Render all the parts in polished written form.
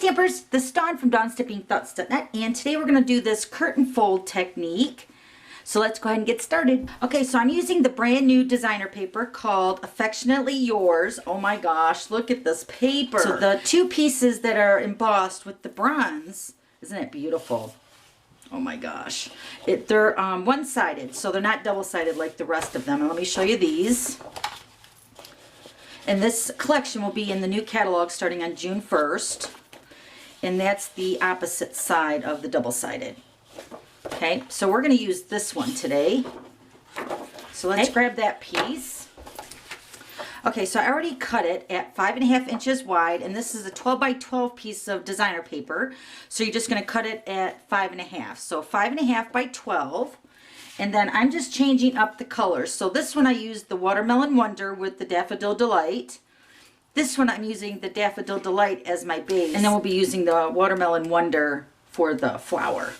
Stampers, this is Dawn from DawnStampingThoughts.net, and today we're going to do this curtain fold technique. So let's go ahead and get started. Okay, so I'm using the brand new designer paper called Affectionately Yours. Oh my gosh, look at this paper. So the two pieces that are embossed with the bronze, isn't it beautiful? Oh my gosh. They're one-sided, so they're not double-sided like the rest of them. And let me show you these. And this collection will be in the new catalog starting on June 1st. And that's the opposite side of the double-sided. Okay, so we're going to use this one today. So let's grab that piece. Okay, so I already cut it at 5.5 inches wide, and this is a 12 by 12 piece of designer paper. So you're just going to cut it at 5.5. So 5.5 by 12. And then I'm just changing up the colors. So this one I used the Watermelon Wonder with the Daffodil Delight. This one I'm using the Daffodil Delight as my base. And then we'll be using the Watermelon Wonder for the flower.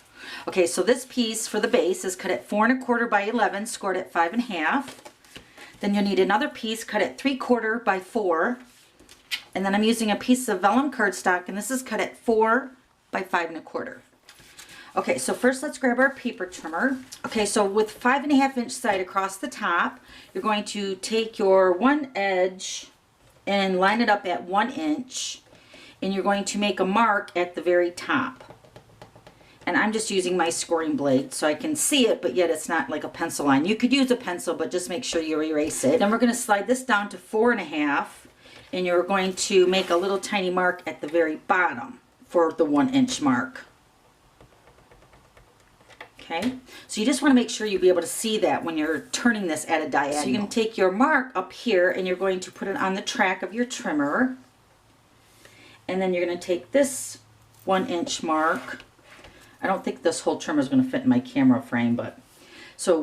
Okay, so this piece for the base is cut at 4 1/4 by 11, scored at 5.5. Then you'll need another piece cut at 3/4 by 4. And then I'm using a piece of vellum cardstock, and this is cut at 4 by 5 1/4. Okay, so first let's grab our paper trimmer. Okay, so with 5.5 inch side across the top, you're going to take your one edge and line it up at 1 inch, and you're going to make a mark at the very top. And I'm just using my scoring blade so I can see it, but yet it's not like a pencil line. You could use a pencil, but just make sure you erase it. Then we're going to slide this down to 4.5, and you're going to make a little tiny mark at the very bottom for the 1 inch mark. Okay, so you just want to make sure you'll be able to see that when you're turning this at a diagonal. So you're going to take your mark up here and you're going to put it on the track of your trimmer. And then you're going to take this 1 inch mark. I don't think this whole trimmer is going to fit in my camera frame, but so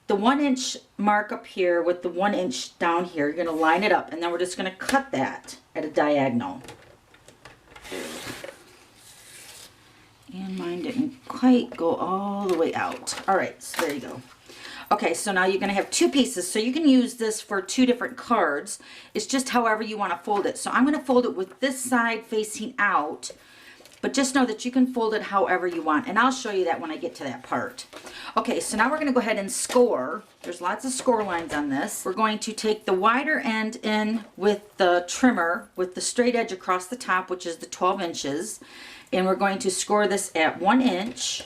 the 1 inch mark up here with the 1 inch down here, you're going to line it up, and then we're just going to cut that at a diagonal. And mine didn't quite go all the way out. All right, so there you go. Okay, so now you're going to have two pieces. So you can use this for two different cards. It's just however you want to fold it. So I'm going to fold it with this side facing out, but just know that you can fold it however you want. And I'll show you that when I get to that part. Okay, so now we're going to go ahead and score. There's lots of score lines on this. We're going to take the wider end in with the trimmer with the straight edge across the top, which is the 12 inches. And we're going to score this at 1 inch,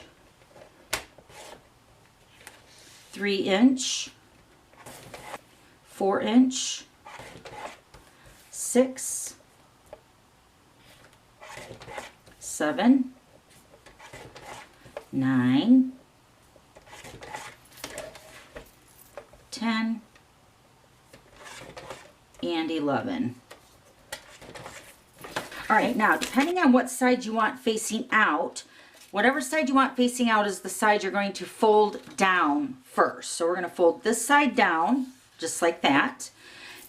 3 inch, 4 inch, 6, 7, 9, 10, and 11. All right, now depending on what side you want facing out, whatever side you want facing out is the side you're going to fold down first. So we're going to fold this side down, just like that.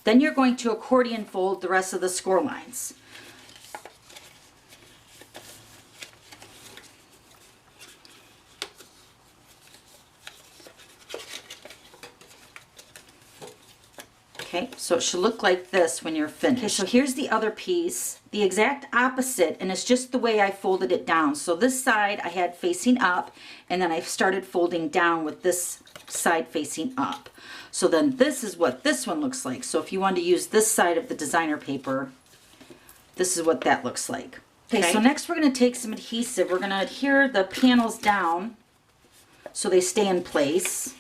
Then you're going to accordion fold the rest of the score lines. Okay, so it should look like this when you're finished. Okay, so here's the other piece, the exact opposite, and it's just the way I folded it down. So this side I had facing up, and then I started folding down with this side facing up. So then this is what this one looks like. So if you want to use this side of the designer paper, this is what that looks like. Okay, so next we're going to take some adhesive. We're going to adhere the panels down so they stay in place.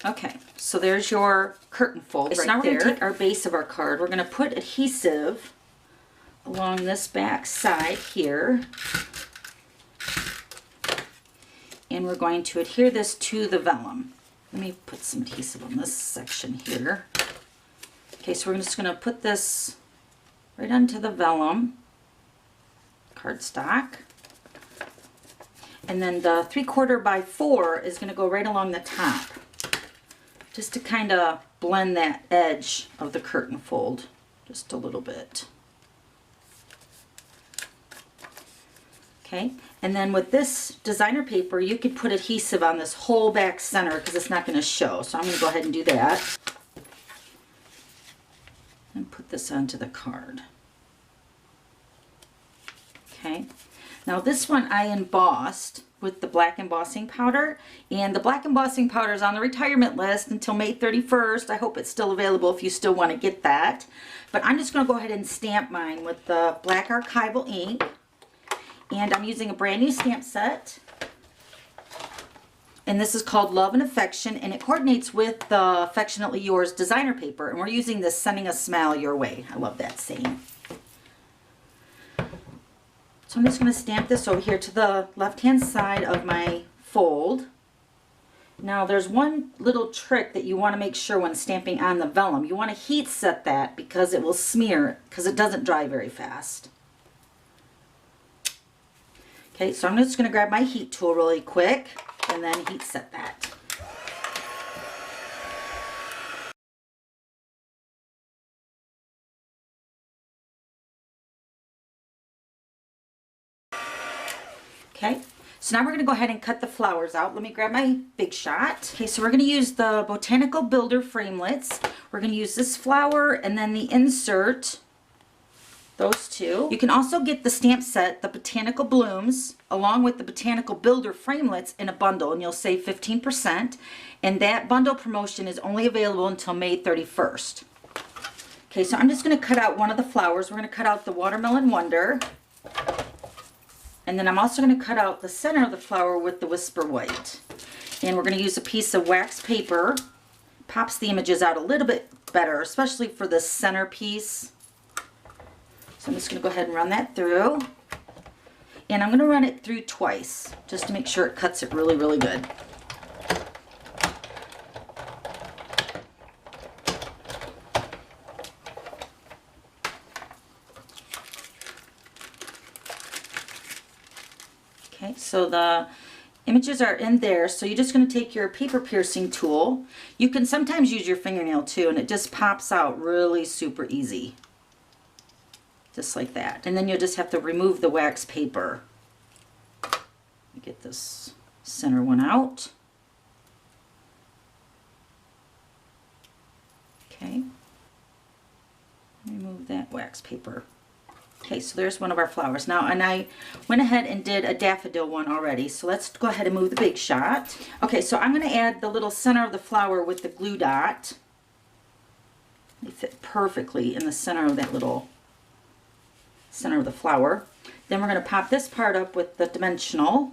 Okay, so there's your curtain fold right there. So now we're going to take our base of our card. We're going to put adhesive along this back side here. And we're going to adhere this to the vellum. Let me put some adhesive on this section here. Okay, so we're just going to put this right onto the vellum cardstock. And then the 3/4 by 4 is going to go right along the top, just to kind of blend that edge of the curtain fold just a little bit. Okay, and then with this designer paper, you could put adhesive on this whole back center because it's not going to show. So I'm going to go ahead and do that. And put this onto the card. Okay, now this one I embossed with the black embossing powder, and the black embossing powder is on the retirement list until May 31st. I hope it's still available if you still want to get that. But I'm just going to go ahead and stamp mine with the black archival ink. And I'm using a brand new stamp set. And this is called Love and Affection, and it coordinates with the Affectionately Yours designer paper. And we're using this Sending a Smile Your Way. I love that saying. So I'm just going to stamp this over here to the left-hand side of my fold. Now there's one little trick that you want to make sure when stamping on the vellum. You want to heat set that because it will smear, because it doesn't dry very fast. Okay, so I'm just going to grab my heat tool really quick and then heat set that. Okay, so now we're going to go ahead and cut the flowers out. Let me grab my Big Shot. Okay, so we're going to use the Botanical Builder framelits. We're going to use this flower and then the insert. Those two. You can also get the stamp set, the Botanical Blooms, along with the Botanical Builder framelits in a bundle, and you'll save 15%. And that bundle promotion is only available until May 31st. Okay, so I'm just going to cut out one of the flowers. We're going to cut out the Watermelon Wonder. And then I'm also going to cut out the center of the flower with the Whisper White. And we're going to use a piece of wax paper. Pops the images out a little bit better, especially for the center piece. So I'm just going to go ahead and run that through. And I'm going to run it through twice, just to make sure it cuts it really, really good. Okay, so the images are in there, so you're just going to take your paper piercing tool. You can sometimes use your fingernail too, and it just pops out really super easy. Just like that. And then you'll just have to remove the wax paper. Get this center one out. Okay. Remove that wax paper. Okay, so there's one of our flowers. Now, and I went ahead and did a daffodil one already, so let's go ahead and move the Big Shot. Okay, so I'm going to add the little center of the flower with the glue dot. They fit perfectly in the center of that little center of the flower. Then we're going to pop this part up with the dimensional.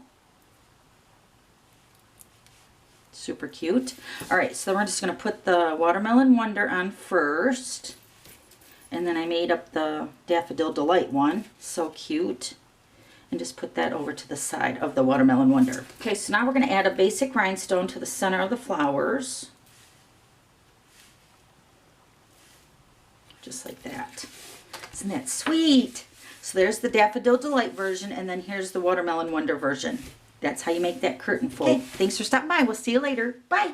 Super cute. Alright, so we're just going to put the Watermelon Wonder on first. And then I made up the Daffodil Delight one. So cute. And just put that over to the side of the Watermelon Wonder. Okay, so now we're going to add a basic rhinestone to the center of the flowers. Just like that. Isn't that sweet? So there's the Daffodil Delight version, and then here's the Watermelon Wonder version. That's how you make that curtain fold. Okay, thanks for stopping by. We'll see you later. Bye.